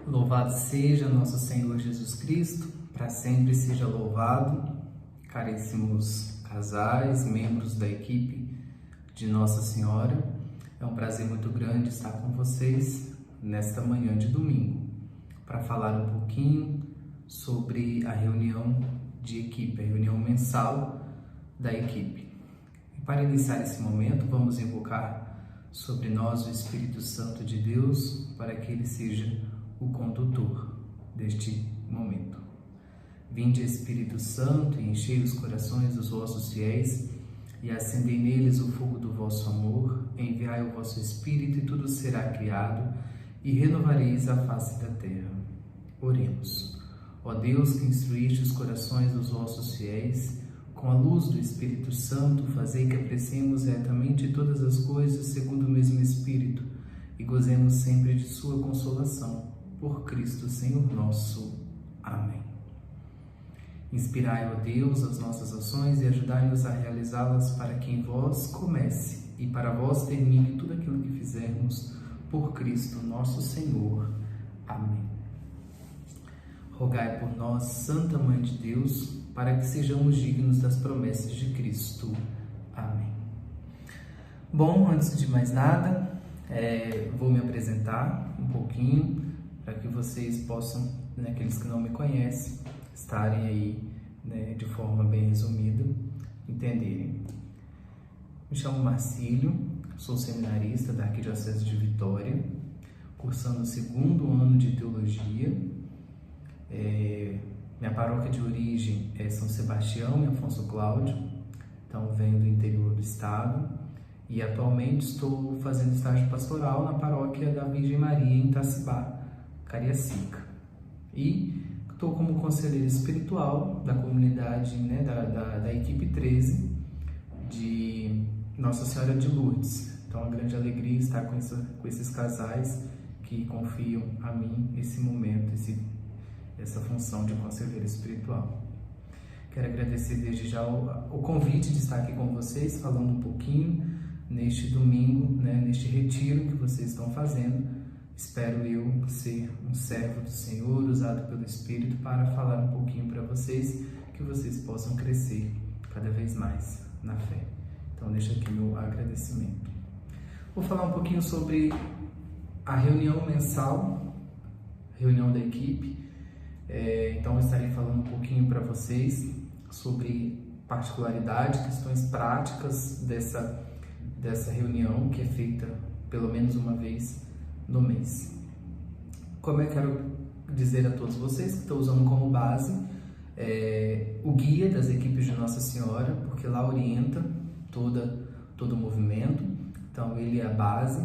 Louvado seja nosso Senhor Jesus Cristo, para sempre seja louvado. Caríssimos casais, membros da equipe de Nossa Senhora, é um prazer muito grande estar com vocês nesta manhã de domingo, para falar um pouquinho sobre a reunião de equipe, a reunião mensal da equipe. E para iniciar esse momento, vamos invocar sobre nós o Espírito Santo de Deus, para que ele seja o condutor deste momento. Vinde, Espírito Santo, e enchei os corações dos vossos fiéis, e acendei neles o fogo do vosso amor. Enviai o vosso Espírito, e tudo será criado, e renovareis a face da terra. Oremos. Ó Deus, que instruíste os corações dos vossos fiéis, com a luz do Espírito Santo, fazei que apreciemos retamente todas as coisas segundo o mesmo Espírito, e gozemos sempre de sua consolação. Por Cristo Senhor nosso. Amém. Inspirai, ó Deus, as nossas ações e ajudai-nos a realizá-las, para que em vós comece e para vós termine tudo aquilo que fizermos, por Cristo nosso Senhor. Amém. Rogai por nós, Santa Mãe de Deus, para que sejamos dignos das promessas de Cristo. Amém. Bom, antes de mais nada, vou me apresentar um pouquinho, para que vocês possam, aqueles que não me conhecem, estarem aí, de forma bem resumida, entenderem. Me chamo Marcílio, sou seminarista da Arquidiocese de Vitória, cursando o 2º ano de Teologia. Minha paróquia de origem é São Sebastião e Afonso Cláudio, então venho do interior do estado, e atualmente estou fazendo estágio pastoral na paróquia da Virgem Maria em Itacibá, Cariacica. E estou como conselheiro espiritual da comunidade, da equipe 13 de Nossa Senhora de Lourdes. Então é uma grande alegria estar com esses casais que confiam a mim esse momento, essa função de conselheiro espiritual. Quero agradecer desde já o convite de estar aqui com vocês, falando um pouquinho neste domingo, neste retiro que vocês estão fazendo. Espero eu ser um servo do Senhor, usado pelo Espírito, para falar um pouquinho para vocês, que vocês possam crescer cada vez mais na fé. Então, deixo aqui meu agradecimento. Vou falar um pouquinho sobre a reunião mensal, reunião da equipe. Então, eu estarei falando um pouquinho para vocês sobre particularidades, questões práticas dessa reunião, que é feita pelo menos uma vez no mês. Como eu quero dizer a todos vocês que estou usando como base o guia das equipes de Nossa Senhora, porque lá orienta todo o movimento. Então ele é a base,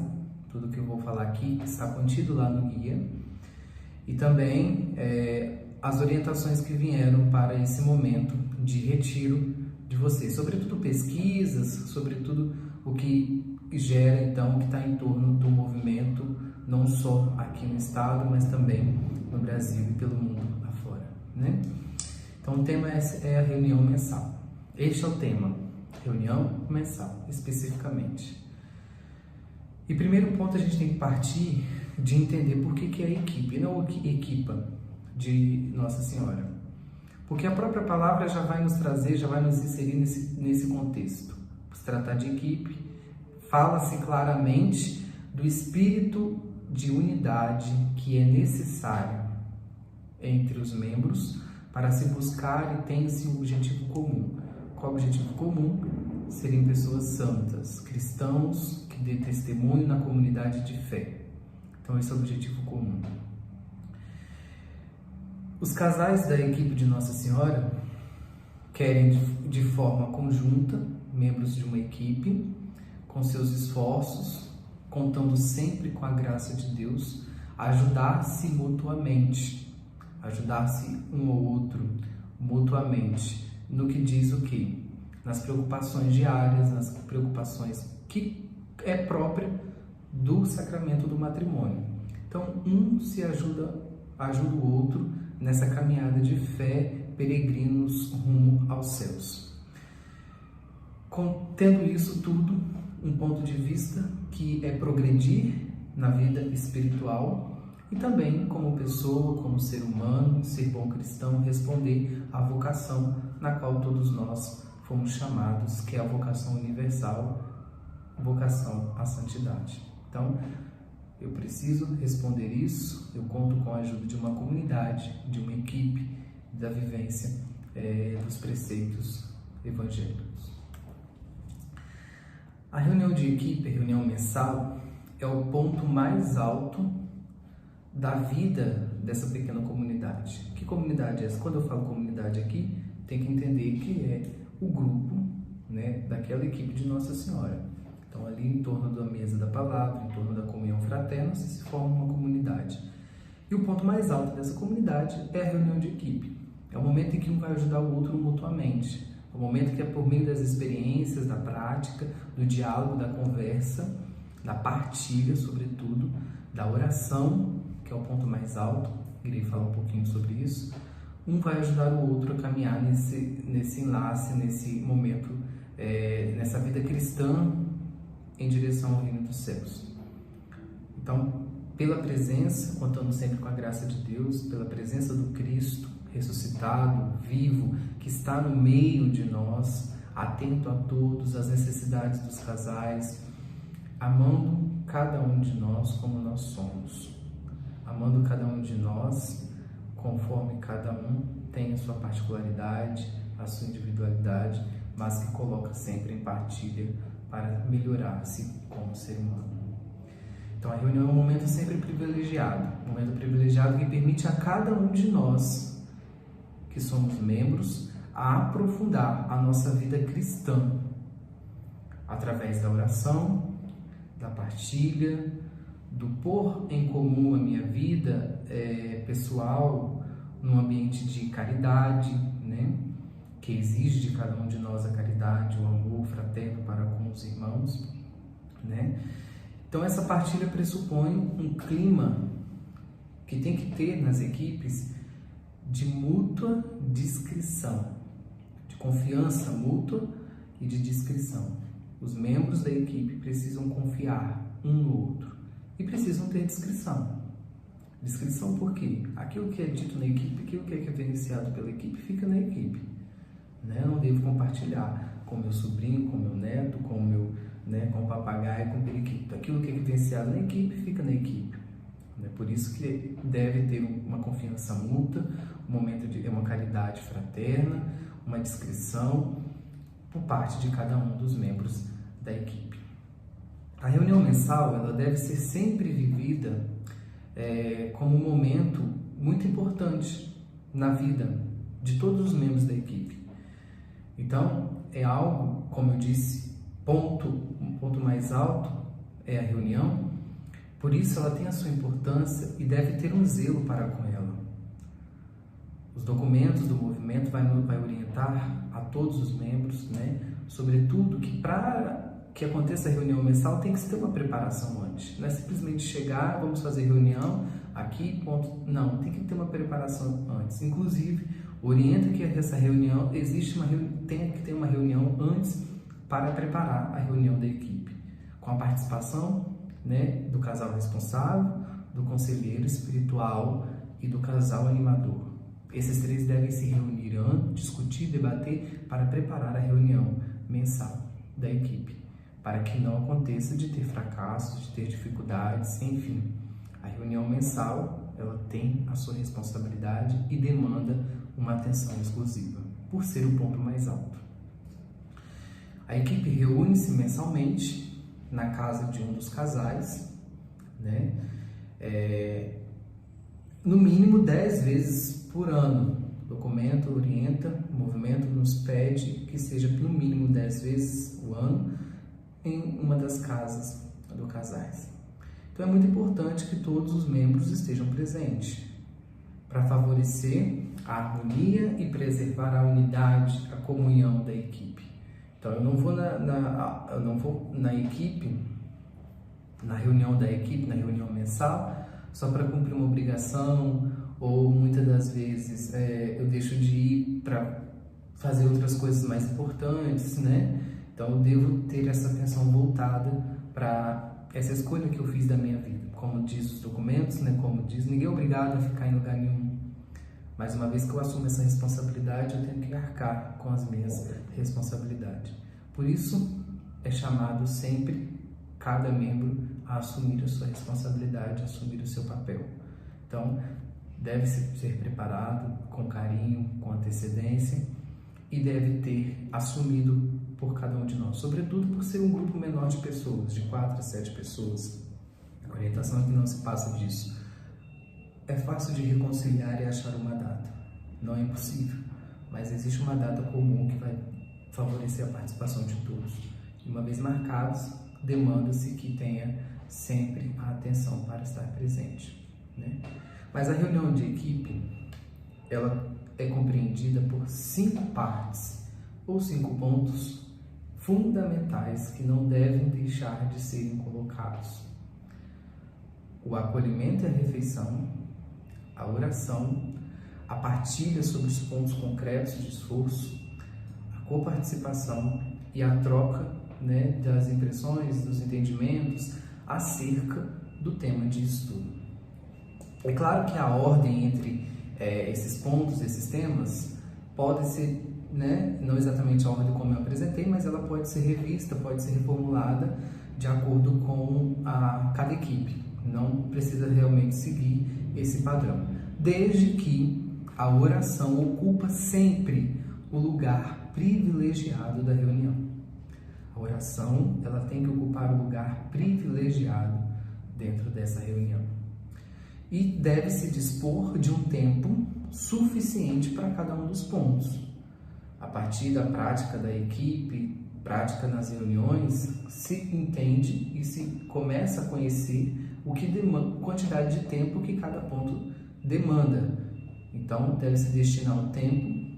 tudo que eu vou falar aqui está contido lá no guia. E também as orientações que vieram para esse momento de retiro de vocês, sobretudo pesquisas, sobretudo o que gera, então, o que está em torno do movimento, não só aqui no estado, mas também no Brasil e pelo mundo afora, Então, o tema é a reunião mensal. Este é o tema, reunião mensal, especificamente. E primeiro ponto, a gente tem que partir de entender por que é a equipe, não equipa de Nossa Senhora. Porque a própria palavra já vai nos trazer, já vai nos inserir nesse contexto. Se tratar de equipe, fala-se claramente do espírito de unidade que é necessário entre os membros para se buscar e tem-se um objetivo comum. Qual o objetivo comum? Serem pessoas santas, cristãos que dê testemunho na comunidade de fé. Então esse é o objetivo comum. Os casais da equipe de Nossa Senhora querem de forma conjunta, membros de uma equipe, com seus esforços, contando sempre com a graça de Deus, ajudar-se mutuamente, ajudar-se um ao outro mutuamente, no que diz o quê? Nas preocupações diárias, nas preocupações que é própria do sacramento do matrimônio. Então, um se ajuda o outro nessa caminhada de fé, peregrinos rumo aos céus. Tendo isso tudo, um ponto de vista que é progredir na vida espiritual, e também como pessoa, como ser humano, ser bom cristão, responder à vocação na qual todos nós fomos chamados, que é a vocação universal, vocação à santidade. Então, eu preciso responder isso, eu conto com a ajuda de uma comunidade, de uma equipe, da vivência dos preceitos evangélicos. A reunião de equipe, a reunião mensal, é o ponto mais alto da vida dessa pequena comunidade. Que comunidade é essa? Quando eu falo comunidade aqui, tem que entender que é o grupo, né, daquela equipe de Nossa Senhora. Então, ali em torno da mesa da palavra, em torno da comunhão fraterna, se forma uma comunidade. E o ponto mais alto dessa comunidade é a reunião de equipe. É o momento em que um vai ajudar o outro mutuamente. É o momento que é por meio das experiências, da prática, do diálogo, da conversa, da partilha, sobretudo, da oração, que é o ponto mais alto, irei falar um pouquinho sobre isso. Um vai ajudar o outro a caminhar nesse enlace, nesse momento, nessa vida cristã em direção ao reino dos céus. Então, pela presença, contando sempre com a graça de Deus, pela presença do Cristo ressuscitado, vivo, que está no meio de nós, atento a todos, às necessidades dos casais, amando cada um de nós como nós somos, amando cada um de nós conforme cada um tem a sua particularidade, a sua individualidade, mas que coloca sempre em partilha para melhorar-se como ser humano. Então, a reunião é um momento sempre privilegiado, um momento privilegiado que permite a cada um de nós, que somos membros, a aprofundar a nossa vida cristã, através da oração, da partilha, do pôr em comum a minha vida pessoal, num ambiente de caridade, né? Que exige de cada um de nós a caridade, o amor fraterno para com os irmãos, né? Então, essa partilha pressupõe um clima que tem que ter nas equipes de mútua discrição, de confiança mútua e de discrição. Os membros da equipe precisam confiar um no outro e precisam ter discrição. Discrição por quê? Aquilo que é dito na equipe, aquilo que é vivenciado pela equipe, fica na equipe. Né? Eu não devo compartilhar com meu sobrinho, com meu neto, com o papagaio, com o periquito. Aquilo que é vivenciado na equipe, fica na equipe. Por isso que deve ter uma confiança mútua, um momento de uma caridade fraterna, uma discrição por parte de cada um dos membros da equipe. A reunião mensal ela deve ser sempre vivida como um momento muito importante na vida de todos os membros da equipe. Então, é algo, como eu disse, um ponto mais alto é a reunião, por isso ela tem a sua importância e deve ter um zelo para com ela. Os documentos do movimento vai orientar a todos os membros, né, sobretudo que para que aconteça a reunião mensal tem que se ter uma preparação antes. Não é simplesmente chegar, vamos fazer reunião aqui, ponto. Não, tem que ter uma preparação antes. Inclusive, orienta que essa reunião, tem que ter uma reunião antes para preparar a reunião da equipe, com a participação, né, do casal responsável, do conselheiro espiritual e do casal animador. Esses três devem se reunir antes, discutir, debater para preparar a reunião mensal da equipe, para que não aconteça de ter fracassos, de ter dificuldades, enfim. A reunião mensal, ela tem a sua responsabilidade e demanda uma atenção exclusiva, por ser o ponto mais alto. A equipe reúne-se mensalmente na casa de um dos casais, né? No mínimo 10 vezes por ano. O documento orienta, o movimento nos pede que seja no mínimo 10 vezes o ano em uma das casas dos casais. Então é muito importante que todos os membros estejam presentes para favorecer a harmonia e preservar a unidade, a comunhão da equipe. Então eu não vou na equipe, na reunião da equipe, na reunião mensal, só para cumprir uma obrigação, ou muitas das vezes eu deixo de ir para fazer outras coisas mais importantes, né? Então eu devo ter essa atenção voltada para essa escolha que eu fiz da minha vida. como diz os documentos, né, como diz, ninguém é obrigado a ficar em lugar nenhum. Mas uma vez que eu assumo essa responsabilidade, eu tenho que arcar com as minhas responsabilidades. Por isso, é chamado sempre cada membro a assumir a sua responsabilidade, a assumir o seu papel. Então, deve ser preparado com carinho, com antecedência, e deve ter assumido por cada um de nós, sobretudo por ser um grupo menor de pessoas, de 4 a 7 pessoas. A orientação é que não se passa disso. É fácil de reconciliar e achar uma data. Não é impossível, mas existe uma data comum que vai favorecer a participação de todos. E uma vez marcados, demanda-se que tenha sempre a atenção para estar presente, né? Mas a reunião de equipe, ela é compreendida por 5 partes, ou 5 pontos fundamentais que não devem deixar de serem colocados. O acolhimento e a refeição, a oração, a partilha sobre os pontos concretos de esforço, a coparticipação e a troca, né, das impressões, dos entendimentos acerca do tema de estudo. É claro que a ordem entre esses pontos, esses temas, pode ser, né, não exatamente a ordem como eu apresentei, mas ela pode ser revista, pode ser reformulada de acordo com cada equipe. Não precisa realmente seguir esse padrão, desde que a oração ocupa sempre o lugar privilegiado da reunião. A oração, ela tem que ocupar o lugar privilegiado dentro dessa reunião. E deve-se dispor de um tempo suficiente para cada um dos pontos. A partir da prática da equipe, prática nas reuniões, se entende e se começa a conhecer o que demanda, quantidade de tempo que cada ponto demanda. Então, deve-se destinar o tempo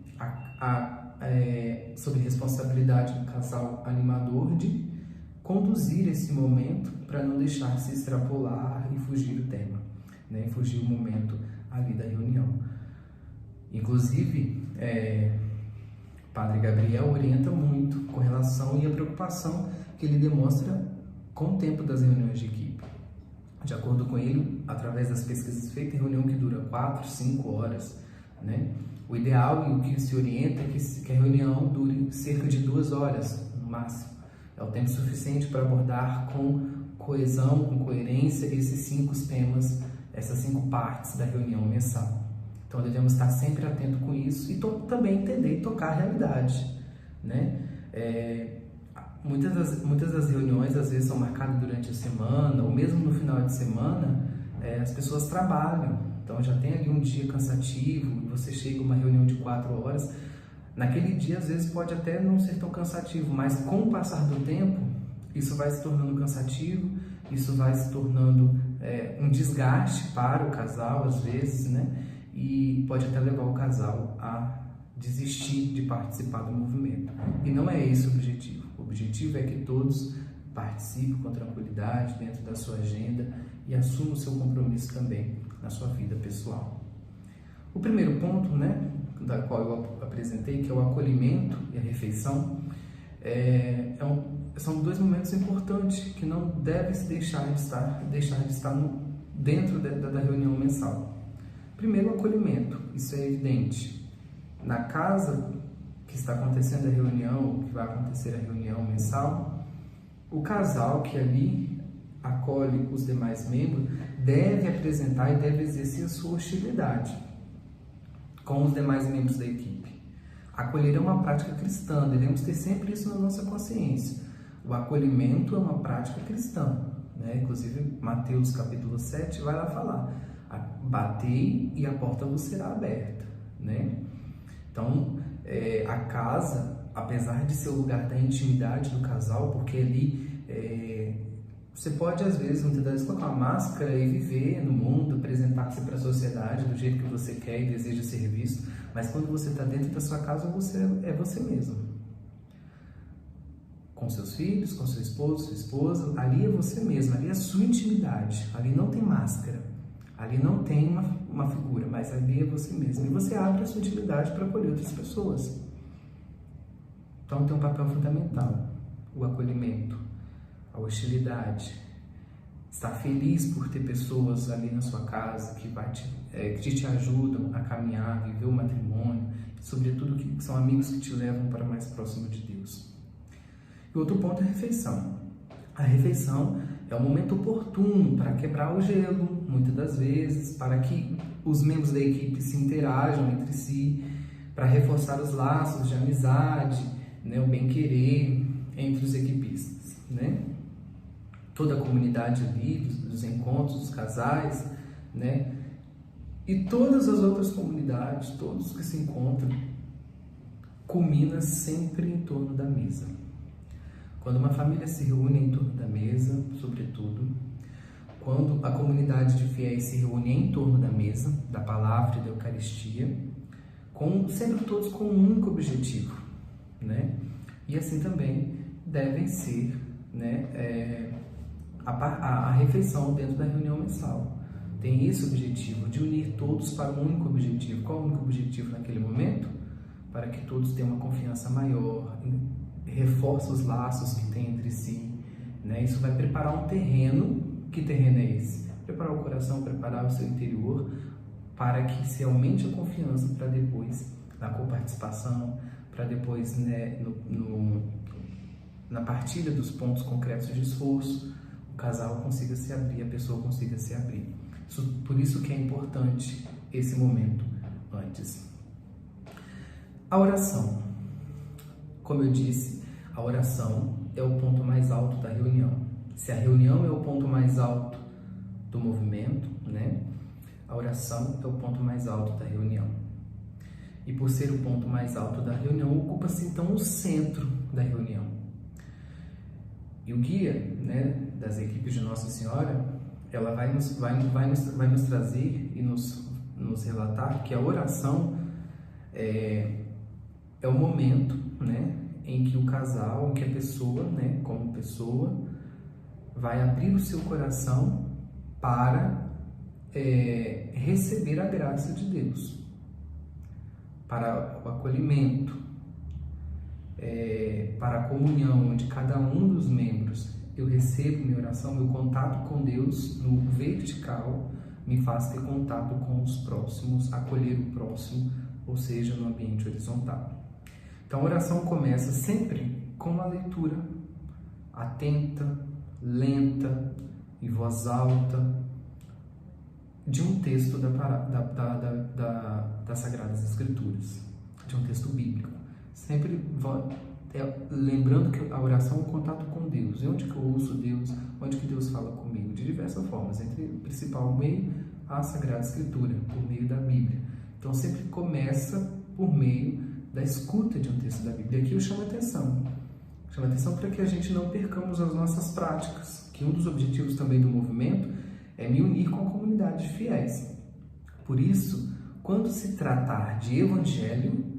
sob responsabilidade do casal animador de conduzir esse momento para não deixar se extrapolar e fugir do tema, né? E fugir o momento ali da reunião. Inclusive, Padre Gabriel orienta muito com relação e a preocupação que ele demonstra com o tempo das reuniões de equipe. De acordo com ele, através das pesquisas feitas, reunião que dura 4, 5 horas, né? O ideal e o que se orienta é que a reunião dure cerca de 2 horas, no máximo. É o tempo suficiente para abordar com coesão, com coerência, esses 5 temas, essas 5 partes da reunião mensal. Então, devemos estar sempre atentos com isso e também entender e tocar a realidade, né? Muitas das reuniões, às vezes, são marcadas durante a semana, ou mesmo no final de semana, as pessoas trabalham. Então, já tem ali um dia cansativo, você chega a uma reunião de 4 horas. Naquele dia, às vezes, pode até não ser tão cansativo, mas com o passar do tempo, isso vai se tornando cansativo, isso vai se tornando um desgaste para o casal, às vezes, né? E pode até levar o casal a desistir de participar do movimento. E não é esse o objetivo. O objetivo é que todos participem com tranquilidade dentro da sua agenda e assumam o seu compromisso também na sua vida pessoal. O primeiro ponto, né, da qual eu apresentei, que é o acolhimento e a refeição, são 2 momentos importantes que não devem se deixar de estar dentro da reunião mensal. Primeiro, o acolhimento, isso é evidente. Na casa que está acontecendo a reunião, que vai acontecer a reunião mensal, o casal que ali acolhe os demais membros deve apresentar e deve exercer a sua hostilidade com os demais membros da equipe. Acolher é uma prática cristã, devemos ter sempre isso na nossa consciência. O acolhimento é uma prática cristã, né? Inclusive, Mateus capítulo 7 vai lá falar: batei e a porta vos será aberta, né? Então, a casa, apesar de ser o lugar da intimidade do casal, porque ali você pode, às vezes, muitas vezes, colocar uma máscara e viver no mundo, apresentar-se para a sociedade do jeito que você quer e deseja ser visto, mas quando você está dentro da sua casa, você é você mesmo. Com seus filhos, com seu esposo, sua esposa, ali é você mesmo, ali é a sua intimidade, ali não tem máscara. Ali não tem uma figura, mas ali é você mesmo. E você abre a sua intimidade para acolher outras pessoas. Então tem um papel fundamental: o acolhimento, a hostilidade. Está feliz por ter pessoas ali na sua casa que te ajudam a caminhar, viver o matrimônio, sobretudo que são amigos que te levam para mais próximo de Deus. E outro ponto é a refeição. A refeição é o momento oportuno para quebrar o gelo, muitas das vezes, para que os membros da equipe se interajam entre si, para reforçar os laços de amizade, né, o bem-querer entre os equipistas, né? Toda a comunidade ali, dos encontros, dos casais, né? E todas as outras comunidades, todos que se encontram, culmina sempre em torno da mesa. Quando uma família se reúne em torno da mesa, sobretudo, quando a comunidade de fiéis se reúne em torno da mesa, da palavra e da Eucaristia, sempre todos com um único objetivo, né? E assim também devem ser, né, a refeição dentro da reunião mensal. Tem esse objetivo de unir todos para um único objetivo. Qual é o único objetivo naquele momento? Para que todos tenham uma confiança maior, reforça os laços que tem entre si, né? Isso vai preparar um terreno. Que terreno é esse? Preparar o coração, preparar o seu interior, para que se aumente a confiança para depois, na coparticipação, para depois, né, na partilha dos pontos concretos de esforço, o casal consiga se abrir, a pessoa consiga se abrir. Por isso que é importante esse momento antes. A oração. Como eu disse, a oração é o ponto mais alto da reunião. Se a reunião é o ponto mais alto do movimento, né, a oração é o ponto mais alto da reunião. E por ser o ponto mais alto da reunião, ocupa-se então o centro da reunião. E o guia, né, das equipes de Nossa Senhora, ela vai nos trazer e nos relatar que a oração é o momento, né, em que o casal, em que a pessoa, né, como pessoa, vai abrir o seu coração para receber a graça de Deus, para o acolhimento, para a comunhão, onde cada um dos membros, eu recebo minha oração, meu contato com Deus no vertical me faz ter contato com os próximos, acolher o próximo, ou seja, no ambiente horizontal. Então a oração começa sempre com uma leitura atenta, lenta, em voz alta, de um texto das Sagradas Escrituras, de um texto bíblico. Sempre lembrando que a oração é um contato com Deus. E onde que eu ouço Deus? Onde que Deus fala comigo? De diversas formas, entre o principal meio, a Sagrada Escritura, por meio da Bíblia. Então sempre começa por meio da escuta de um texto da Bíblia. E aqui eu chamo a atenção. Chama atenção para que a gente não percamos as nossas práticas, que um dos objetivos também do movimento é me unir com a comunidade de fiéis. Por isso, quando se tratar de evangelho,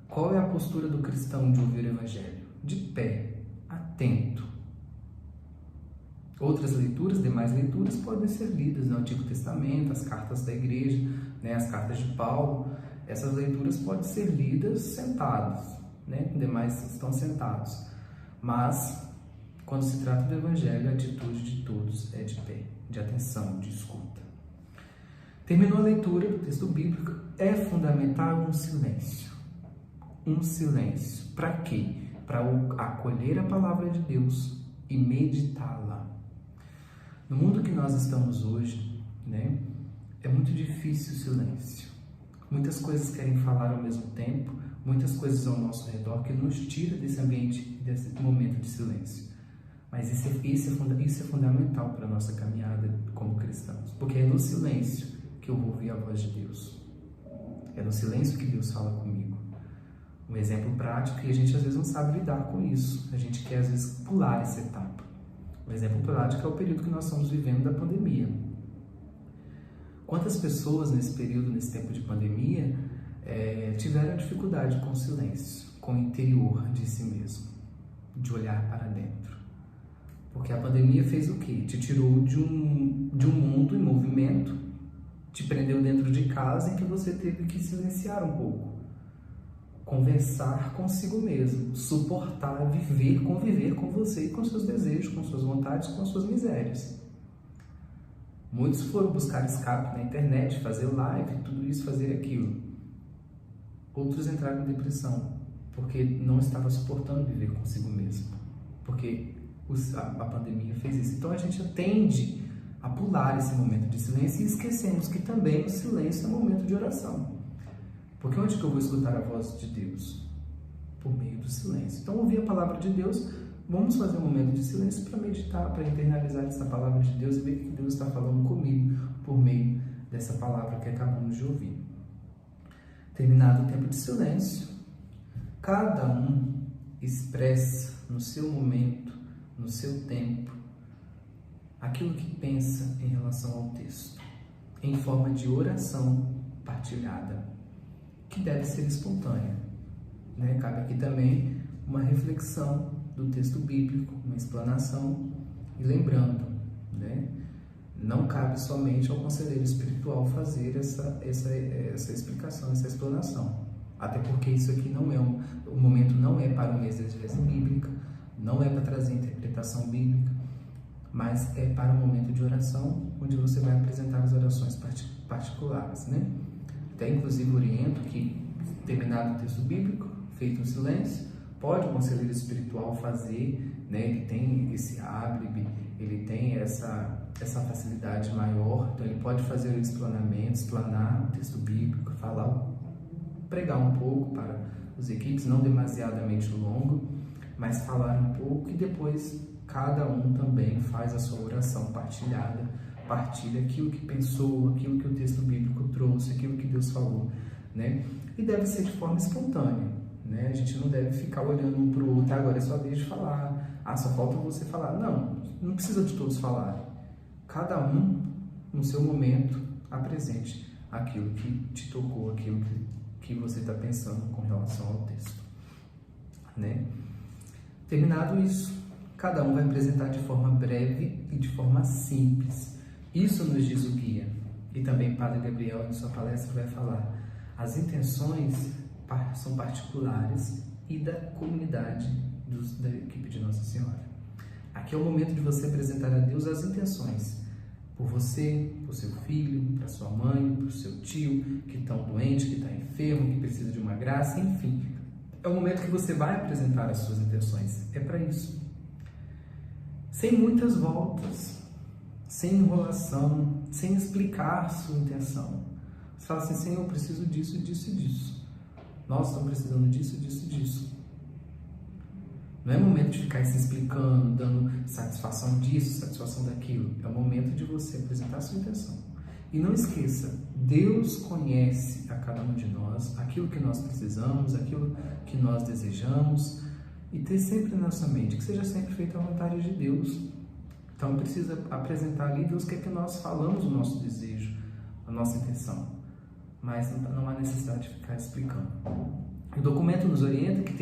qual é a postura do cristão de ouvir o evangelho? De pé, atento. Outras leituras, demais leituras, podem ser lidas no Antigo Testamento, as cartas da igreja, né, as cartas de Paulo. Essas leituras podem ser lidas sentados, né, demais estão sentados. Mas, quando se trata do evangelho, a atitude de todos é de pé, de atenção, de escuta. Terminou a leitura do texto bíblico, é fundamental um silêncio. Um silêncio. Para quê? Para acolher a palavra de Deus e meditá-la. No mundo que nós estamos hoje, né, é muito difícil o silêncio. Muitas coisas querem falar ao mesmo tempo, muitas coisas ao nosso redor que nos tira desse ambiente, desse momento de silêncio. Mas isso é fundamental para a nossa caminhada como cristãos, porque é no silêncio que eu vou ouvir a voz de Deus. É no silêncio que Deus fala comigo. Um exemplo prático, e a gente às vezes não sabe lidar com isso. A gente quer às vezes pular essa etapa. Um exemplo prático é o período que nós estamos vivendo da pandemia. Quantas pessoas nesse período, nesse tempo de pandemia, tiveram dificuldade com o silêncio, com o interior de si mesmo, de olhar para dentro? Porque a pandemia fez o quê? Te tirou de um mundo em movimento, te prendeu dentro de casa em que você teve que silenciar um pouco, conversar consigo mesmo, suportar, viver, conviver com você e com seus desejos, com suas vontades, com suas misérias. Muitos foram buscar escape na internet, fazer live, tudo isso, fazer aquilo. Outros entraram em depressão, porque não estava suportando viver consigo mesmo, porque a pandemia fez isso. Então a gente tende a pular esse momento de silêncio e esquecemos que também o silêncio é um momento de oração. Porque onde que eu vou escutar a voz de Deus? Por meio do silêncio. Então, ouvir a palavra de Deus, vamos fazer um momento de silêncio para meditar, para internalizar essa palavra de Deus e ver que Deus está falando comigo por meio dessa palavra que acabamos de ouvir. Terminado o tempo de silêncio, cada um expressa no seu momento, no seu tempo, aquilo que pensa em relação ao texto, em forma de oração partilhada, que deve ser espontânea. Cabe aqui também uma reflexão do texto bíblico, uma explanação, e lembrando, não cabe somente ao conselheiro espiritual fazer essa explicação, essa explanação. Até porque isso aqui não é o momento não é para uma exegese bíblica, não é para trazer interpretação bíblica, mas é para um momento de oração, onde você vai apresentar as orações particulares, Até inclusive oriento que, terminado o texto bíblico, feito o silêncio, pode o conselheiro espiritual fazer, ele tem esse álibi, ele tem essa facilidade maior, então ele pode fazer o explanamento, explanar o texto bíblico, pregar um pouco para os equipes, não demasiadamente longo, mas falar um pouco, e depois cada um também faz a sua oração partilhada, partilha aquilo que pensou, aquilo que o texto bíblico trouxe, aquilo que Deus falou, E deve ser de forma espontânea, A gente não deve ficar olhando um para o outro, agora é só vez de falar, só falta você falar. Não precisa de todos falarem. Cada um, no seu momento, apresente aquilo que te tocou, aquilo que você está pensando com relação ao texto, Terminado isso, cada um vai apresentar de forma breve e de forma simples. Isso nos diz o guia. E também Padre Gabriel, em sua palestra, vai falar: as intenções são particulares e da comunidade da equipe de Nossa Senhora. Aqui é o momento de você apresentar a Deus as intenções. Por você, por seu filho, para sua mãe, para o seu tio, que estão doente, que está enfermo, que precisa de uma graça, enfim. É o momento que você vai apresentar as suas intenções. É para isso. Sem muitas voltas, sem enrolação, sem explicar sua intenção. Você fala assim: Senhor, eu preciso disso, disso e disso. Nós estamos precisando disso, disso e disso. Não é momento de ficar se explicando, dando satisfação disso, satisfação daquilo. É o momento de você apresentar a sua intenção. E não esqueça, Deus conhece a cada um de nós, aquilo que nós precisamos, aquilo que nós desejamos, e ter sempre na nossa mente que seja sempre feita a vontade de Deus. Então precisa apresentar ali, Deus quer que nós falamos o nosso desejo, a nossa intenção, mas não há necessidade de ficar explicando. O documento nos orienta que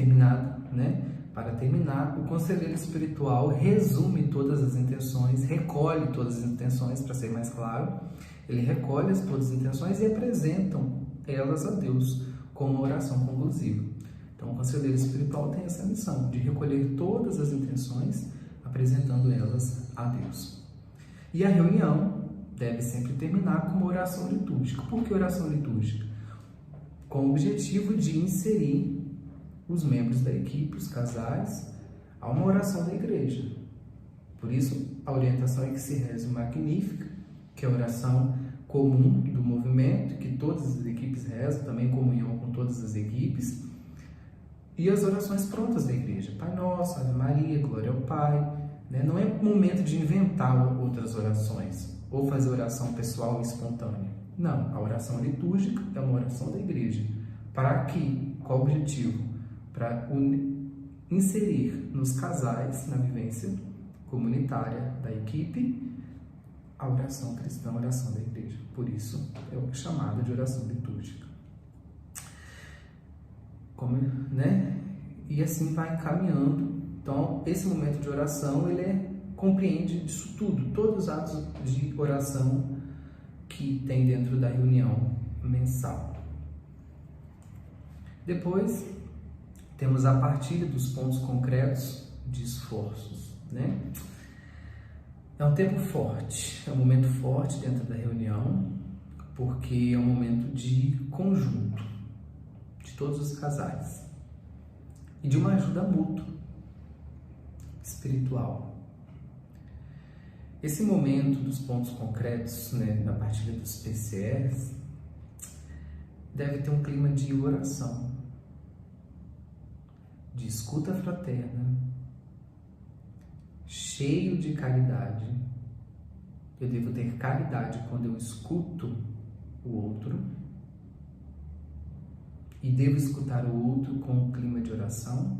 para terminar, o conselheiro espiritual resume todas as intenções, recolhe todas as intenções, para ser mais claro, ele recolhe todas as intenções e apresentam elas a Deus como uma oração conclusiva. Então, o conselheiro espiritual tem essa missão de recolher todas as intenções, apresentando elas a Deus. E a reunião deve sempre terminar com uma oração litúrgica. Por que oração litúrgica? Com o objetivo de inserir os membros da equipe, os casais, a uma oração da igreja. Por isso, a orientação é que se reze o Magnífica, que é a oração comum do movimento, que todas as equipes rezam, também em comunhão com todas as equipes, e as orações prontas da igreja. Pai Nosso, Ave Maria, Glória ao Pai. Não é momento de inventar outras orações, ou fazer oração pessoal e espontânea. Não, a oração litúrgica é uma oração da igreja. Para quê? Qual o objetivo? Para inserir nos casais, na vivência comunitária da equipe, a oração cristã, a oração da igreja. Por isso, é o chamado de oração litúrgica. E assim vai caminhando. Então, esse momento de oração, ele compreende isso tudo, todos os atos de oração que tem dentro da reunião mensal. Depois, temos a partilha dos pontos concretos de esforços, É um tempo forte, é um momento forte dentro da reunião, porque é um momento de conjunto de todos os casais e de uma ajuda mútua, espiritual. Esse momento dos pontos concretos, né, da partilha dos PCRs, deve ter um clima de oração, de escuta fraterna, cheio de caridade. Eu devo ter caridade quando eu escuto o outro e devo escutar o outro com um clima de oração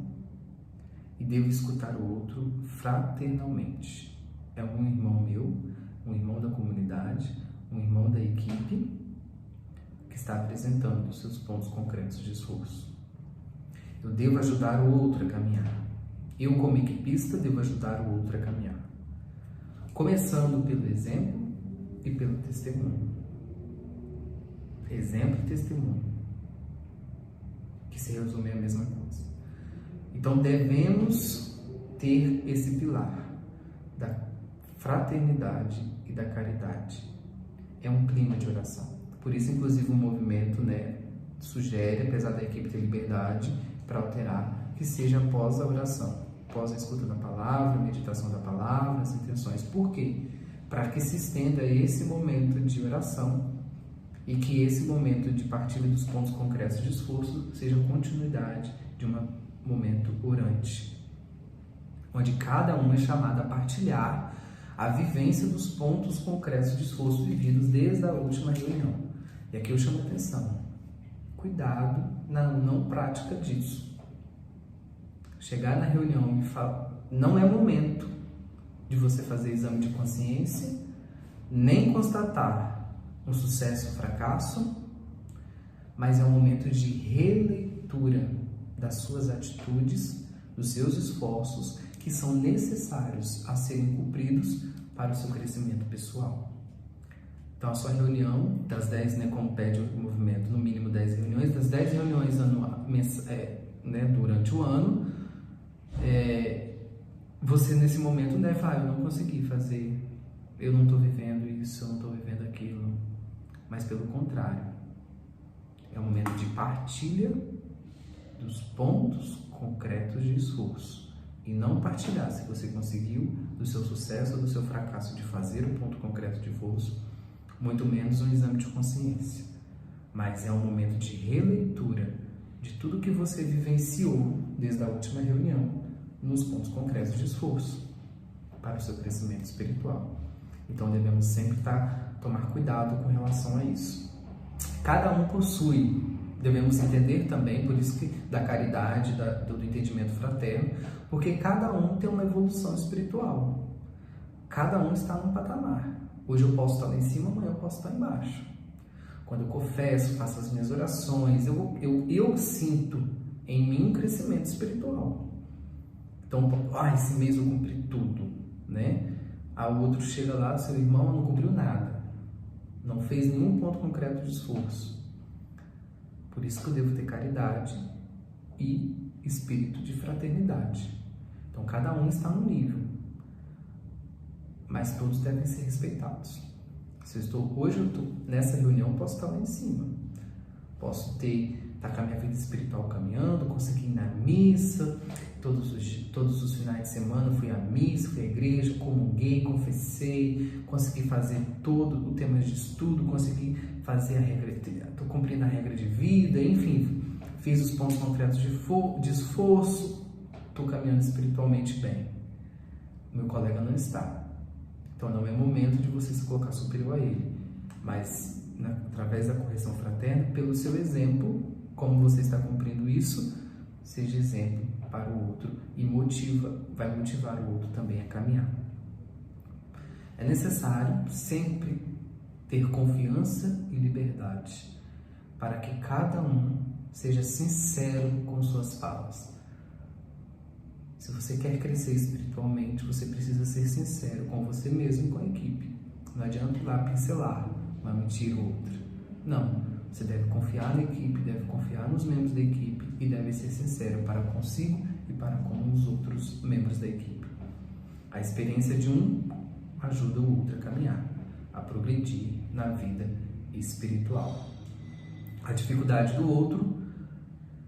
e devo escutar o outro fraternalmente. É um irmão meu, um irmão da comunidade, um irmão da equipe que está apresentando os seus pontos concretos de esforço. Eu devo ajudar o outro a caminhar. Eu, como equipista, devo ajudar o outro a caminhar. Começando pelo exemplo e pelo testemunho. Exemplo e testemunho, que se resume a mesma coisa. Então, devemos ter esse pilar da fraternidade e da caridade. É um clima de oração. Por isso, inclusive, o movimento, né, sugere, apesar da equipe ter liberdade para alterar, que seja após a oração, após a escuta da palavra, a meditação da palavra, as intenções. Por quê? Para que se estenda esse momento de oração e que esse momento de partilha dos pontos concretos de esforço seja continuidade de um momento orante, onde cada um é chamado a partilhar a vivência dos pontos concretos de esforço vividos desde a última reunião. E aqui eu chamo a atenção. Cuidado na não prática disso. Chegar na reunião e falar, não é momento de você fazer exame de consciência, nem constatar um sucesso ou fracasso, mas é um momento de releitura das suas atitudes, dos seus esforços, que são necessários a serem cumpridos para o seu crescimento pessoal. Então, a sua reunião, das 10, né, como pede o movimento, no mínimo 10 reuniões, das 10 reuniões durante o ano, você nesse momento deve falar, eu não consegui fazer, eu não estou vivendo isso, eu não estou vivendo aquilo. Mas pelo contrário, é um momento de partilha dos pontos concretos de esforço. E não partilhar se você conseguiu do seu sucesso ou do seu fracasso de fazer o ponto concreto de esforço, muito menos um exame de consciência. Mas é um momento de releitura de tudo que você vivenciou desde a última reunião nos pontos concretos de esforço para o seu crescimento espiritual. Então devemos sempre tomar cuidado com relação a isso. Cada um possui, devemos entender também, por isso que da caridade, do entendimento fraterno, porque cada um tem uma evolução espiritual. Cada um está num patamar. Hoje eu posso estar lá em cima, amanhã eu posso estar embaixo. Quando eu confesso, faço as minhas orações, eu sinto em mim um crescimento espiritual. Então, esse mês eu cumpri tudo, né? O outro chega lá, seu irmão não cumpriu nada. Não fez nenhum ponto concreto de esforço. Por isso que eu devo ter caridade e espírito de fraternidade. Então, cada um está no nível. Mas todos devem ser respeitados. Hoje eu estou nessa reunião, posso estar lá em cima. Posso estar com a minha vida espiritual caminhando, consegui ir na missa, todos os finais de semana fui à missa, fui à igreja, comunguei, confessei, consegui fazer todo o tema de estudo, consegui fazer estou cumprindo a regra de vida, enfim, fiz os pontos concretos de esforço, estou caminhando espiritualmente bem. Meu colega não está. Então não é momento de você se colocar superior a ele, mas através da correção fraterna, pelo seu exemplo, como você está cumprindo isso, seja exemplo para o outro e vai motivar o outro também a caminhar. É necessário sempre ter confiança e liberdade para que cada um seja sincero com suas falas. Se você quer crescer espiritualmente, você precisa ser sincero com você mesmo e com a equipe. Não adianta ir lá pincelar uma mentira ou outra. Não, você deve confiar na equipe, deve confiar nos membros da equipe e deve ser sincero para consigo e para com os outros membros da equipe. A experiência de um ajuda o outro a caminhar, a progredir na vida espiritual. A dificuldade do outro,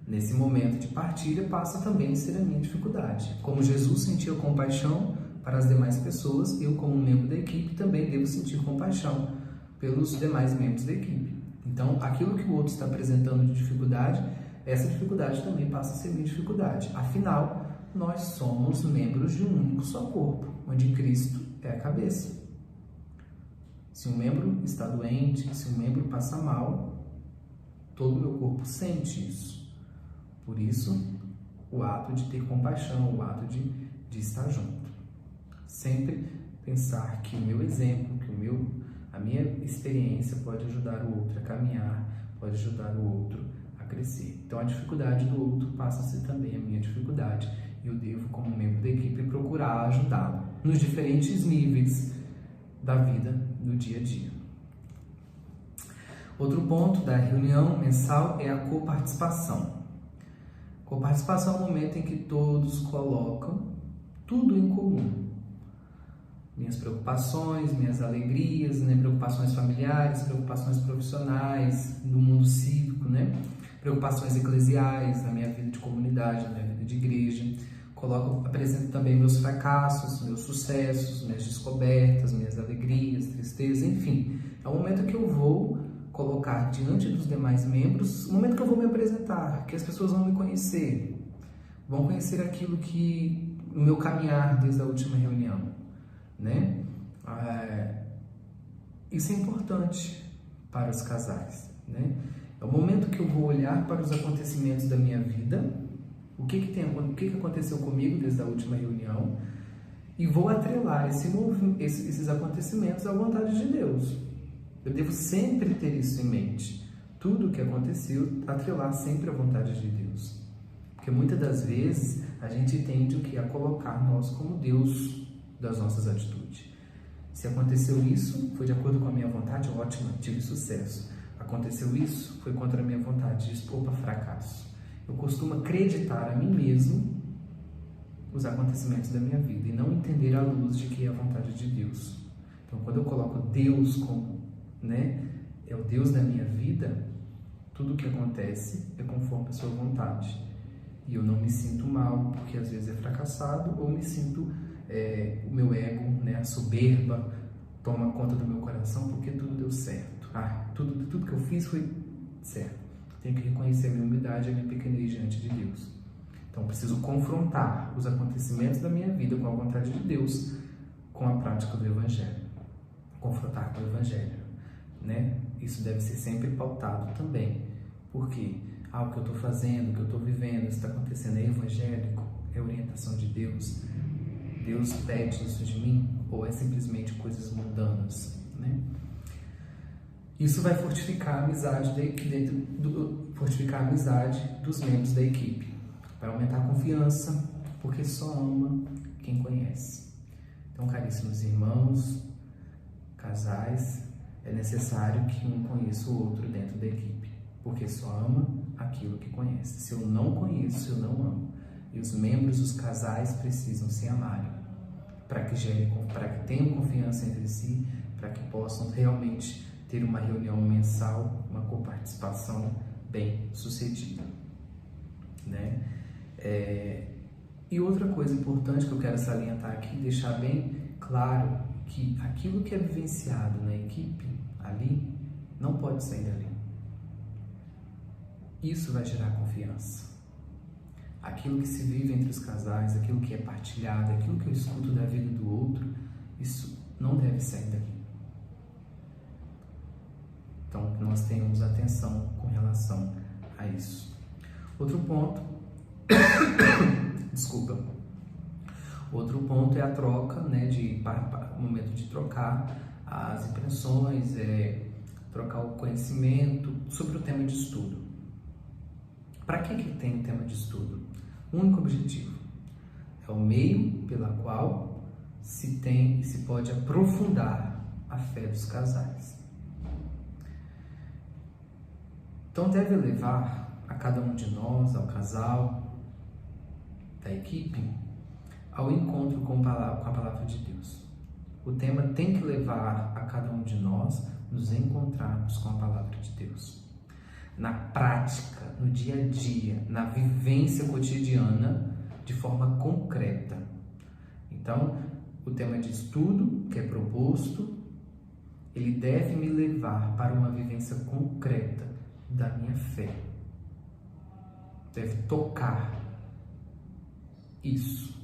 nesse momento de partilha, passa também a ser a minha dificuldade. Como Jesus sentia compaixão para as demais pessoas, eu, como membro da equipe, também devo sentir compaixão pelos demais membros da equipe. Então, aquilo que o outro está apresentando de dificuldade, essa dificuldade também passa a ser minha dificuldade. Afinal, nós somos membros de um único só corpo, onde Cristo é a cabeça. Se um membro está doente, se um membro passa mal, todo o meu corpo sente isso. Por isso, o ato de ter compaixão, o ato de estar junto. Sempre pensar que o meu exemplo, a minha experiência pode ajudar o outro a caminhar, pode ajudar o outro a crescer. Então, a dificuldade do outro passa a ser também a minha dificuldade. E eu devo, como membro da equipe, procurar ajudá-lo nos diferentes níveis da vida, no dia a dia. Outro ponto da reunião mensal é a coparticipação. Coparticipação é o momento em que todos colocam tudo em comum. Minhas preocupações, minhas alegrias, né? Preocupações familiares, preocupações profissionais, no mundo cívico, né? Preocupações eclesiais, na minha vida de comunidade, na minha vida de igreja. Apresento também meus fracassos, meus sucessos, minhas descobertas, minhas alegrias, tristezas, enfim. É o momento que eu vou colocar diante dos demais membros, o momento que eu vou me apresentar, que as pessoas vão me conhecer, vão conhecer aquilo que, o meu caminhar desde a última reunião, né? Isso é importante para os casais, né? É o momento que eu vou olhar para os acontecimentos da minha vida, o que aconteceu comigo desde a última reunião, e vou atrelar esses acontecimentos à vontade de Deus. Eu devo sempre ter isso em mente. Tudo o que aconteceu, atrelar sempre à vontade de Deus. Porque muitas das vezes a gente tende a colocar nós como Deus das nossas atitudes. Se aconteceu isso, foi de acordo com a minha vontade, ótimo, tive sucesso. Aconteceu isso, foi contra a minha vontade, opa, fracasso. Eu costumo acreditar a mim mesmo os acontecimentos da minha vida e não entender à luz de que é a vontade de Deus. Então, quando eu coloco Deus como, né, é o Deus da minha vida, tudo o que acontece é conforme a sua vontade. E eu não me sinto mal, porque às vezes é fracassado, ou me sinto, o meu ego, né, a soberba, toma conta do meu coração, porque tudo deu certo. Tudo que eu fiz foi certo. Tenho que reconhecer a minha humildade e a minha pequenez diante de Deus. Então, preciso confrontar os acontecimentos da minha vida com a vontade de Deus, com a prática do Evangelho. Confrontar com o Evangelho, né? Isso deve ser sempre pautado também. Porque o que eu estou fazendo, o que eu estou vivendo, isso está acontecendo, é evangélico? É orientação de Deus? Deus pede isso de mim? Ou é simplesmente coisas mundanas, né? Isso vai fortificar a amizade fortificar a amizade dos membros da equipe. Vai aumentar a confiança, porque só ama quem conhece. Então, caríssimos irmãos, casais, é necessário que um conheça o outro dentro da equipe, porque só ama aquilo que conhece. Se eu não conheço, eu não amo. E os membros dos casais precisam se amarem, para que tenham confiança entre si, para que possam realmente ter uma reunião mensal, uma coparticipação bem sucedida, né? E outra coisa importante que eu quero salientar aqui, deixar bem claro, que aquilo que é vivenciado na equipe ali, não pode sair dali. Isso vai gerar confiança. Aquilo que se vive entre os casais, aquilo que é partilhado, aquilo que eu escuto da vida do outro, isso não deve sair dali. Então, que nós tenhamos atenção com relação a isso. Outro ponto, Outro ponto é a troca, né, o momento de trocar as impressões, trocar o conhecimento sobre o tema de estudo. Para que tem o tema de estudo? O único objetivo é o meio pela qual se pode aprofundar a fé dos casais. Então deve levar a cada um de nós, ao casal, da equipe, ao encontro com a palavra de Deus. O tema tem que levar a cada um de nós nos encontrarmos com a palavra de Deus. Na prática, no dia a dia, na vivência cotidiana, de forma concreta. Então, o tema de estudo que é proposto, ele deve me levar para uma vivência concreta da minha fé. Deve tocar isso.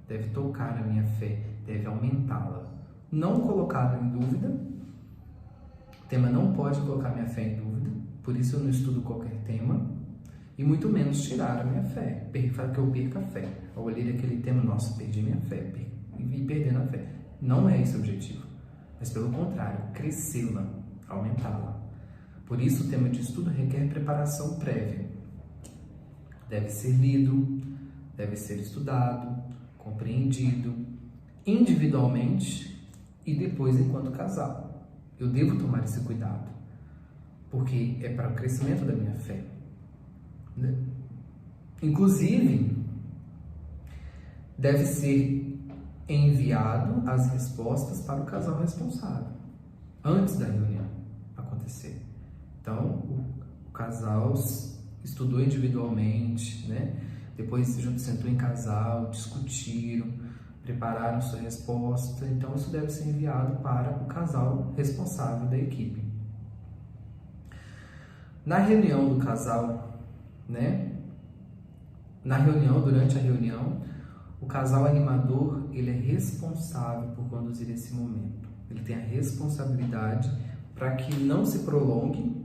Deve tocar a minha fé, deve aumentá-la. Não colocá-la em dúvida. O tema não pode colocar minha fé em dúvida. Por isso eu não estudo qualquer tema. E muito menos tirar a minha fé. Que eu perca a fé. Ao olhar aquele tema, nossa, perdi minha fé. E perdendo a fé. Não é esse o objetivo. Mas pelo contrário, crescê-la, aumentá-la. Por isso o tema de estudo requer preparação prévia. Deve ser lido, deve ser estudado, compreendido, individualmente e depois enquanto casal. Eu devo tomar esse cuidado, porque é para o crescimento da minha fé. Inclusive, deve ser enviado as respostas para o casal responsável, antes da reunião acontecer. Então, o casal estudou individualmente, né? Depois sentou em casal, discutiram, prepararam sua resposta. Então, isso deve ser enviado para o casal responsável da equipe. Na reunião do casal, né? Durante a reunião, o casal animador, ele é responsável por conduzir esse momento. Ele tem a responsabilidade para que não se prolongue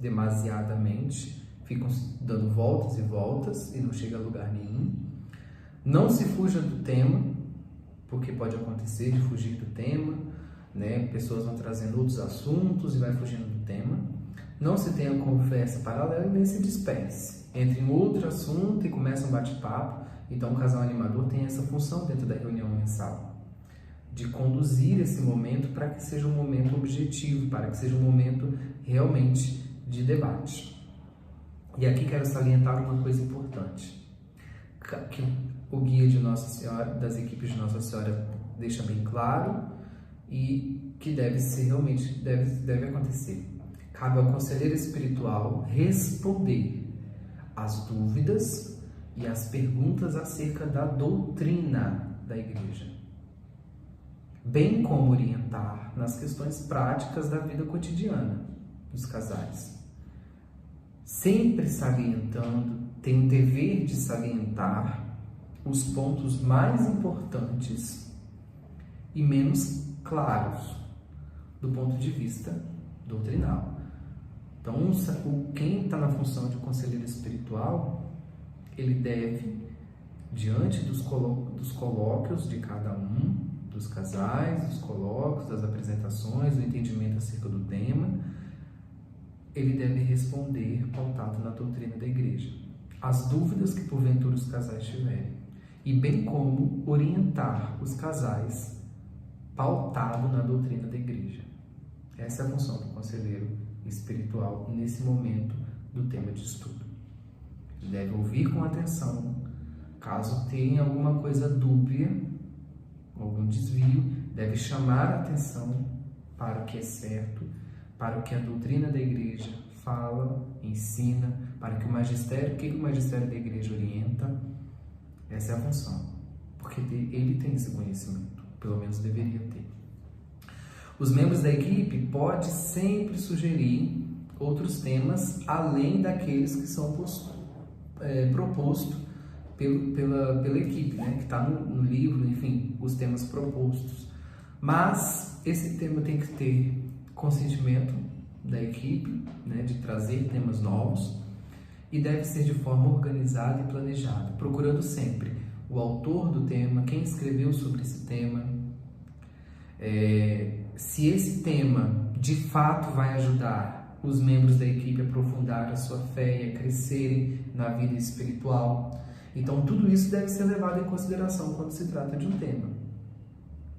demasiadamente, ficam dando voltas e voltas e não chega a lugar nenhum. Não se fuja do tema, porque pode acontecer de fugir do tema, né? Pessoas vão trazendo outros assuntos e vai fugindo do tema. Não se tenha conversa paralela e nem se disperse. Entre em outro assunto e começa um bate-papo. Então, o casal animador tem essa função dentro da reunião mensal, de conduzir esse momento para que seja um momento objetivo, para que seja um momento realmente de debate. E aqui quero salientar uma coisa importante, que o guia de Nossa Senhora, das equipes de Nossa Senhora, deixa bem claro e que deve acontecer. Cabe ao conselheiro espiritual responder às dúvidas e às perguntas acerca da doutrina da Igreja, bem como orientar nas questões práticas da vida cotidiana dos casais. Sempre salientando, tem o dever de salientar os pontos mais importantes e menos claros do ponto de vista doutrinal. Então, quem está na função de conselheiro espiritual, ele deve, diante dos colóquios de cada um, dos casais, dos colóquios, das apresentações, do entendimento acerca do tema, ele deve responder pautado na doutrina da Igreja, as dúvidas que porventura os casais tiverem, e bem como orientar os casais pautado na doutrina da Igreja. Essa é a função do conselheiro espiritual nesse momento do tema de estudo. Ele deve ouvir com atenção, caso tenha alguma coisa dúbia, algum desvio, deve chamar a atenção para o que é certo, para o que a doutrina da Igreja fala, ensina, para que o magistério da Igreja orienta. Essa é a função, porque ele tem esse conhecimento, pelo menos deveria ter. Os membros da equipe podem sempre sugerir outros temas, além daqueles que são propostos pela equipe, né? Que está no livro, enfim, os temas propostos. Mas esse tema tem que ter consentimento da equipe, né, de trazer temas novos, e deve ser de forma organizada e planejada, procurando sempre o autor do tema, quem escreveu sobre esse tema, se esse tema de fato vai ajudar os membros da equipe a aprofundar a sua fé e a crescerem na vida espiritual. Então tudo isso deve ser levado em consideração quando se trata de um tema,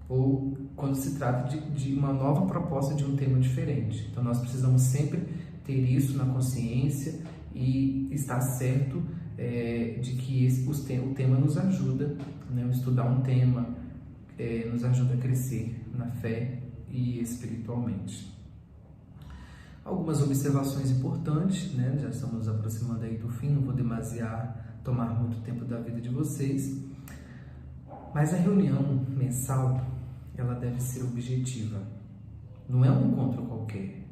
ou quando se trata de uma nova proposta de um tema diferente. Então nós precisamos sempre ter isso na consciência e estar certo de que o tema nos ajuda, né? Estudar um tema nos ajuda a crescer na fé e espiritualmente. Algumas observações importantes, né? Já estamos nos aproximando aí do fim, não vou tomar muito tempo da vida de vocês, mas a reunião mensal, ela deve ser objetiva. Não é um encontro qualquer,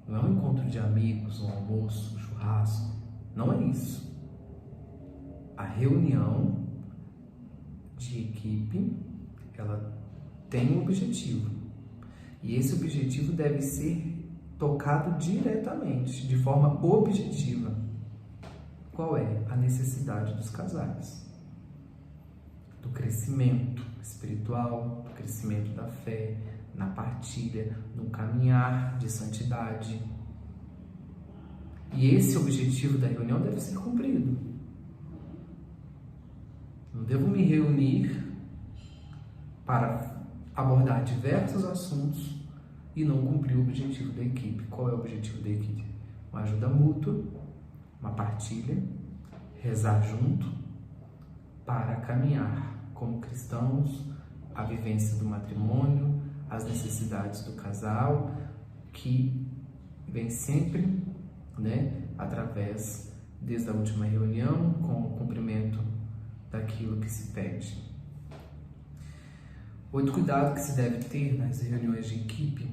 não é um encontro de amigos, um almoço, um churrasco, não é isso. A reunião de equipe, ela tem um objetivo, e esse objetivo deve ser tocado diretamente, de forma objetiva. Qual é? A necessidade dos casais, do crescimento espiritual, do crescimento da fé, na partilha, no caminhar de santidade. E esse objetivo da reunião deve ser cumprido. Não devo me reunir para abordar diversos assuntos e não cumprir o objetivo da equipe. Qual é o objetivo da equipe? Uma ajuda mútua, uma partilha, rezar junto para caminhar como cristãos, a vivência do matrimônio, as necessidades do casal, que vem sempre, né, através, desde a última reunião, com o cumprimento daquilo que se pede. Outro cuidado que se deve ter nas reuniões de equipe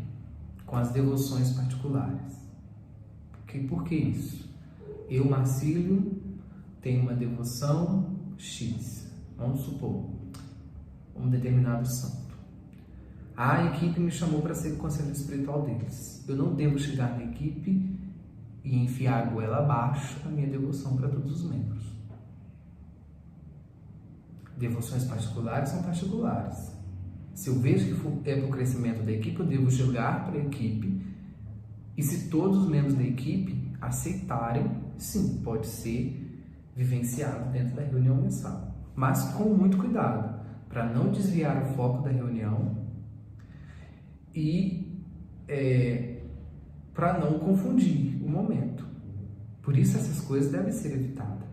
com as devoções particulares. Por que isso? Eu, Marcílio, tenho uma devoção X, vamos supor, um determinado santo. A equipe me chamou para ser o conselheiro espiritual deles. Eu não devo chegar na equipe e enfiar a goela abaixo a minha devoção para todos os membros. Devoções particulares são particulares. Se eu vejo que é para o crescimento da equipe, eu devo chegar para a equipe, e se todos os membros da equipe aceitarem, sim, pode ser vivenciado dentro da reunião mensal. Mas com muito cuidado, para não desviar o foco da reunião e para não confundir o momento. Por isso essas coisas devem ser evitadas.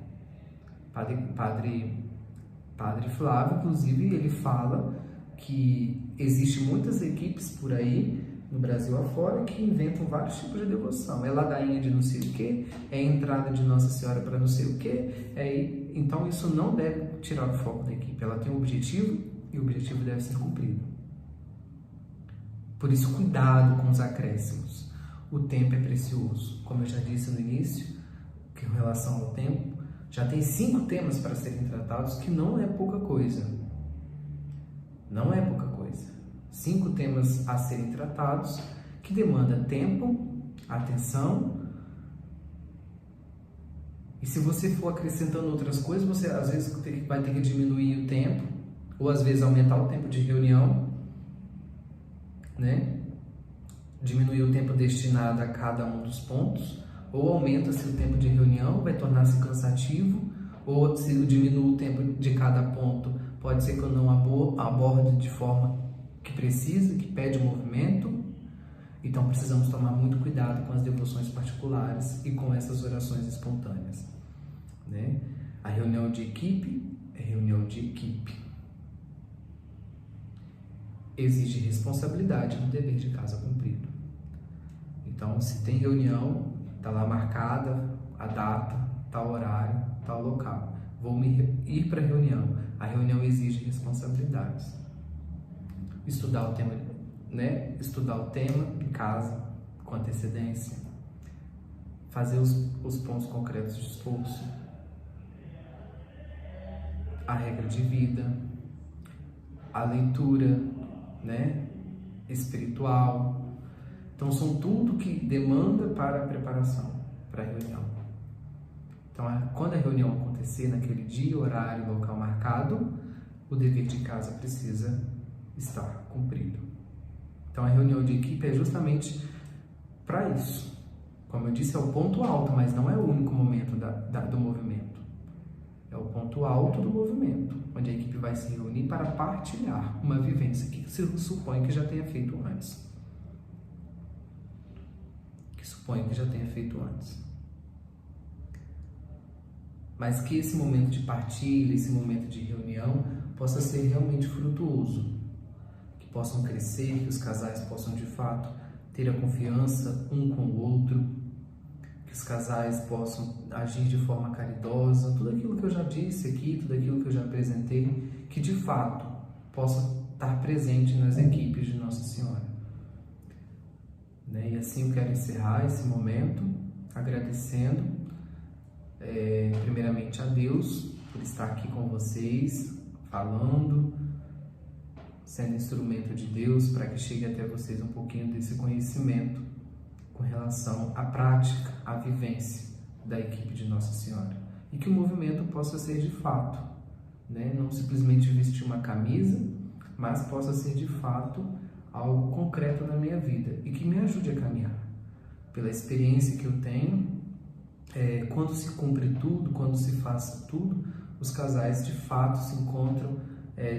Padre Flávio, inclusive, ele fala que existe muitas equipes por aí, no Brasil afora, que inventam vários tipos de devoção. É ladainha de não sei o quê, é entrada de Nossa Senhora para não sei o quê. Então isso não deve tirar o foco da equipe. Ela tem um objetivo e o objetivo deve ser cumprido. Por isso, cuidado com os acréscimos. O tempo é precioso. Como eu já disse no início, que em relação ao tempo, já tem 5 temas para serem tratados, que não é pouca coisa. Não é pouca coisa. 5 temas a serem tratados, que demanda tempo, atenção. E se você for acrescentando outras coisas, você às vezes vai ter que diminuir o tempo, ou às vezes aumentar o tempo de reunião, né? Diminuir o tempo destinado a cada um dos pontos, ou aumenta-se o tempo de reunião, vai tornar-se cansativo, ou se eu diminuo o tempo de cada ponto, pode ser que eu não aborde de forma que precisa, que pede o movimento. Então precisamos tomar muito cuidado com as devoções particulares e com essas orações espontâneas, né? A reunião de equipe é reunião de equipe. Exige responsabilidade no dever de casa cumprido. Então, se tem reunião, está lá marcada a data, tal horário, tal local. Vou ir para a reunião. A reunião exige responsabilidades. Estudar o tema, né? Estudar o tema em casa, com antecedência. Fazer os pontos concretos de esforço. A regra de vida. A leitura, né? Espiritual. Então, são tudo que demanda para a preparação para a reunião. Então, quando a reunião acontecer naquele dia, horário, local marcado, o dever de casa precisa estar cumprido. Então, a reunião de equipe é justamente para isso. Como eu disse, é o ponto alto, mas não é o único momento do movimento. É o ponto alto do movimento, onde a equipe vai se reunir para partilhar uma vivência que se supõe que já tenha feito antes. Mas que esse momento de partilha, esse momento de reunião, possa ser realmente frutuoso, que possam crescer, que os casais possam de fato ter a confiança um com o outro, que os casais possam agir de forma caridosa, tudo aquilo que eu já disse aqui, tudo aquilo que eu já apresentei, que de fato possa estar presente nas equipes de Nossa Senhora. E assim eu quero encerrar esse momento agradecendo primeiramente a Deus por estar aqui com vocês, falando, sendo instrumento de Deus para que chegue até vocês um pouquinho desse conhecimento com relação à prática, à vivência da equipe de Nossa Senhora. E que o movimento possa ser de fato, não simplesmente vestir uma camisa, mas possa ser de fato algo concreto na minha vida e que me ajude a caminhar. Pela experiência que eu tenho, quando se cumpre tudo, quando se faça tudo, os casais de fato se encontram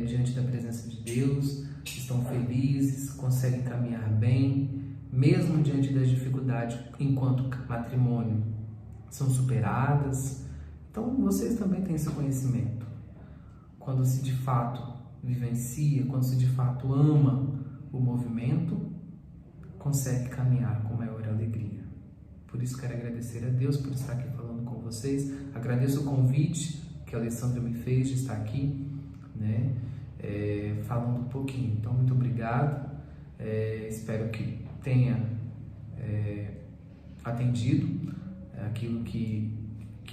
diante da presença de Deus, estão felizes, conseguem caminhar bem, mesmo diante das dificuldades enquanto matrimônio, são superadas. Então vocês também têm esse conhecimento. Quando se de fato vivencia, quando se de fato ama o movimento, consegue caminhar com maior alegria. Por isso quero agradecer a Deus por estar aqui falando com vocês. Agradeço o convite que a Alessandra me fez de estar aqui, falando um pouquinho. Então, muito obrigado. Espero que tenha atendido aquilo que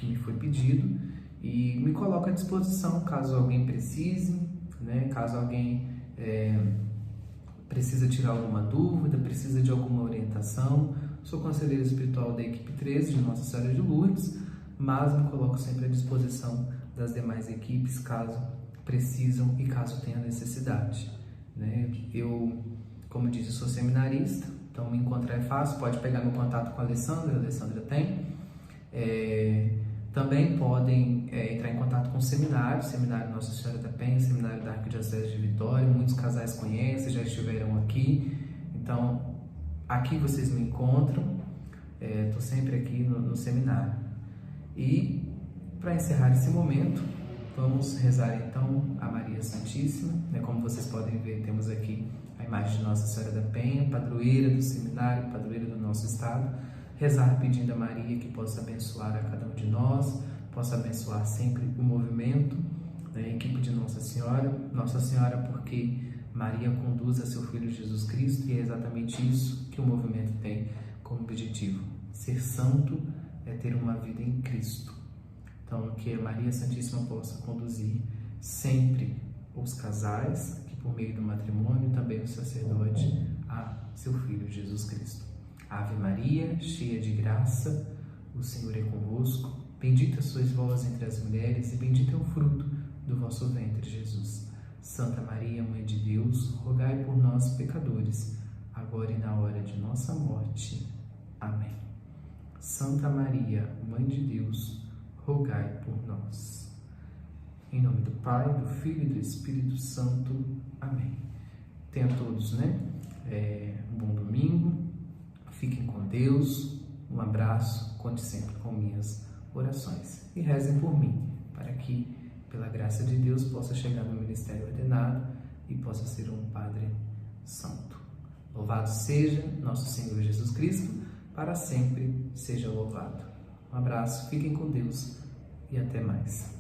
me foi pedido e me coloco à disposição caso alguém precise, caso alguém precisa tirar alguma dúvida, precisa de alguma orientação. Sou conselheiro espiritual da equipe 13 de Nossa Senhora de Lourdes, mas me coloco sempre à disposição das demais equipes, caso precisam e caso tenha necessidade. Eu, como disse, sou seminarista, então me encontrar é fácil, pode pegar meu contato com a Alessandra tem. Também podem entrar em contato com o seminário Nossa Senhora da Penha, seminário da Arquidiocese de Vitória. Muitos casais conhecem, já estiveram aqui, então aqui vocês me encontram, estou sempre aqui no seminário. E para encerrar esse momento, vamos rezar então a Maria Santíssima. Como vocês podem ver, temos aqui a imagem de Nossa Senhora da Penha, padroeira do seminário, padroeira do nosso estado. Rezar pedindo a Maria que possa abençoar a cada um de nós, possa abençoar sempre o movimento, a equipe de Nossa Senhora, porque Maria conduz a seu Filho Jesus Cristo e é exatamente isso que o movimento tem como objetivo. Ser santo é ter uma vida em Cristo. Então, que a Maria Santíssima possa conduzir sempre os casais, que por meio do matrimônio, também o sacerdote, a seu Filho Jesus Cristo. Ave Maria, cheia de graça, o Senhor é convosco. Bendita sois vós entre as mulheres e bendito é o fruto do vosso ventre, Jesus. Santa Maria, Mãe de Deus, rogai por nós, pecadores, agora e na hora de nossa morte. Amém. Santa Maria, Mãe de Deus, rogai por nós. Em nome do Pai, do Filho e do Espírito Santo. Amém. Tenham todos, um bom domingo. Fiquem com Deus. Um abraço. Conte sempre com minhas orações. E rezem por mim, para que, pela graça de Deus, possa chegar no ministério ordenado e possa ser um Padre Santo. Louvado seja nosso Senhor Jesus Cristo, para sempre seja louvado. Um abraço, fiquem com Deus e até mais.